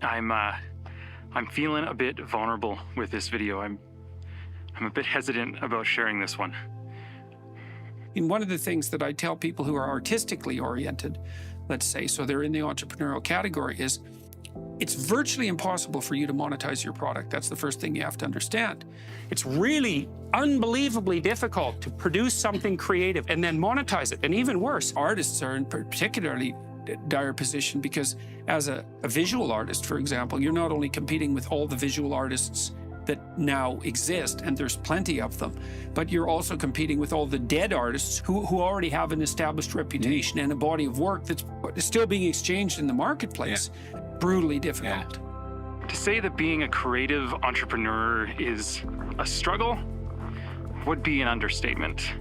I'm feeling a bit vulnerable with this video. I'm a bit hesitant about sharing this one. And one of the things that I tell people who are artistically oriented, let's say, so they're in the entrepreneurial category, is it's virtually impossible for you to monetize your product. That's the first thing you have to understand. It's really unbelievably difficult to produce something creative and then monetize it. And even worse, Artists are in particularly dire position because as a visual artist, for example, you're not only competing with all the visual artists that now exist, and there's plenty of them, but you're also competing with all the dead artists who already have an established reputation and a body of work that's still being exchanged in the marketplace. Yeah. Brutally difficult. Yeah. To say that being a creative entrepreneur is a struggle would be an understatement.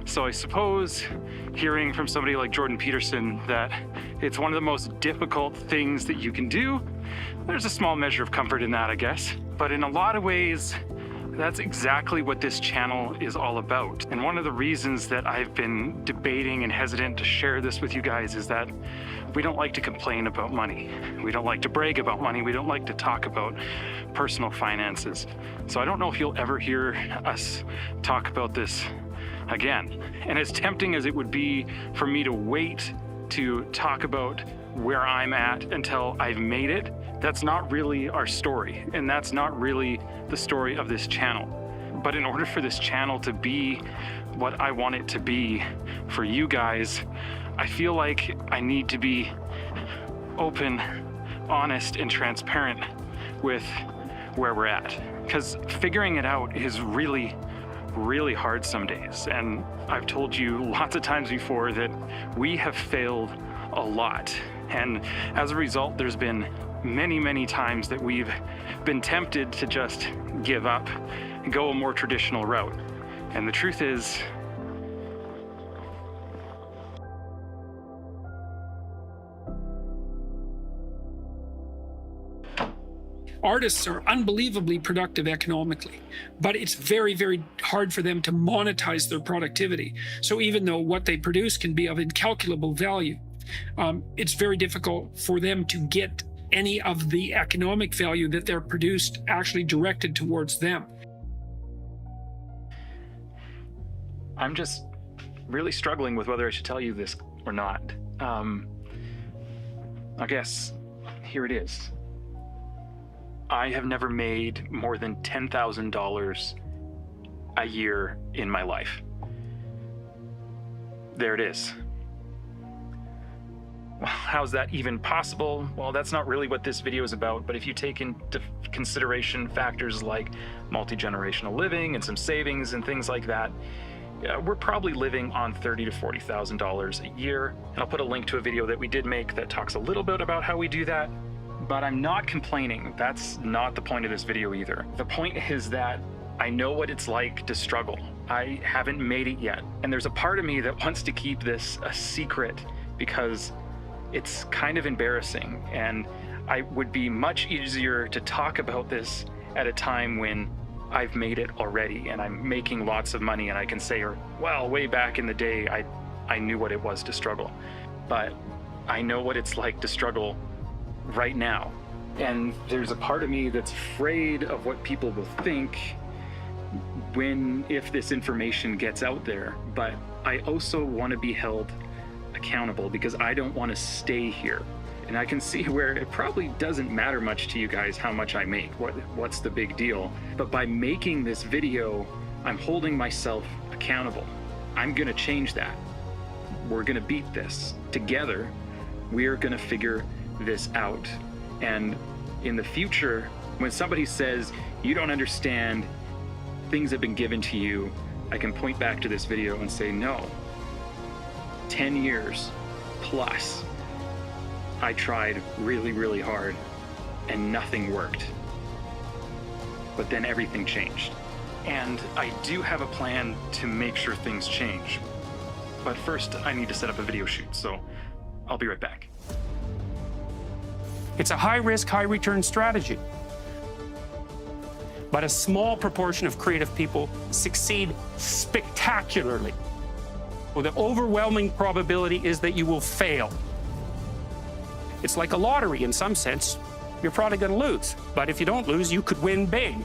So I suppose hearing from somebody like Jordan Peterson that it's one of the most difficult things that you can do, there's a small measure of comfort in that, I guess. But in a lot of ways, that's exactly what this channel is all about. And one of the reasons that I've been debating and hesitant to share this with you guys is that we don't like to complain about money. We don't like to brag about money. We don't like to talk about personal finances. So I don't know if you'll ever hear us talk about this again. And as tempting as it would be for me to wait to talk about where I'm at until I've made it, that's not really our story. And that's not really the story of this channel. But in order for this channel to be what I want it to be for you guys, I feel like I need to be open, honest, and transparent with where we're at. Because figuring it out is really hard some days. And I've told you lots of times before that we have failed a lot. And as a result, there's been many times that we've been tempted to just give up and go a more traditional route. And the truth is, artists are unbelievably productive economically, but it's very hard for them to monetize their productivity. So even though what they produce can be of incalculable value, it's very difficult for them to get any of the economic value that they're produced actually directed towards them. I'm just really struggling with whether I should tell you this or not. I guess here it is. I have never made more than $10,000 a year in my life. There it is. Well, how's that even possible? Well, that's not really what this video is about, but if you take into consideration factors like multi-generational living and some savings and things like that, we're probably living on $30,000 to $40,000 a year. And I'll put a link to a video that we did make that talks a little bit about how we do that. But I'm not complaining. That's not the point of this video either. The point is that I know what it's like to struggle. I haven't made it yet. And there's a part of me that wants to keep this a secret because it's kind of embarrassing. And I would be much easier to talk about this at a time when I've made it already and I'm making lots of money and I can say, well, way back in the day, I knew what it was to struggle. But I know what it's like to struggle right now. And there's a part of me that's afraid of what people will think if this information gets out there. But I also want to be held accountable because I don't want to stay here. And I can see where it probably doesn't matter much to you guys how much I make. What's the big deal? But by making this video, I'm holding myself accountable. I'm gonna change that. We're gonna beat this. Together, we're gonna figure this out. And in the future, when somebody says, you don't understand, things have been given to you, I can point back to this video and say, no, 10 years plus, I tried really hard and nothing worked. But then everything changed. And I do have a plan to make sure things change. But first, I need to set up a video shoot, so I'll be right back. it's a high-risk, high-return strategy. But a small proportion of creative people succeed spectacularly. Well, the overwhelming probability is that you will fail. It's like a lottery in some sense. you're probably going to lose. But if you don't lose, you could win big.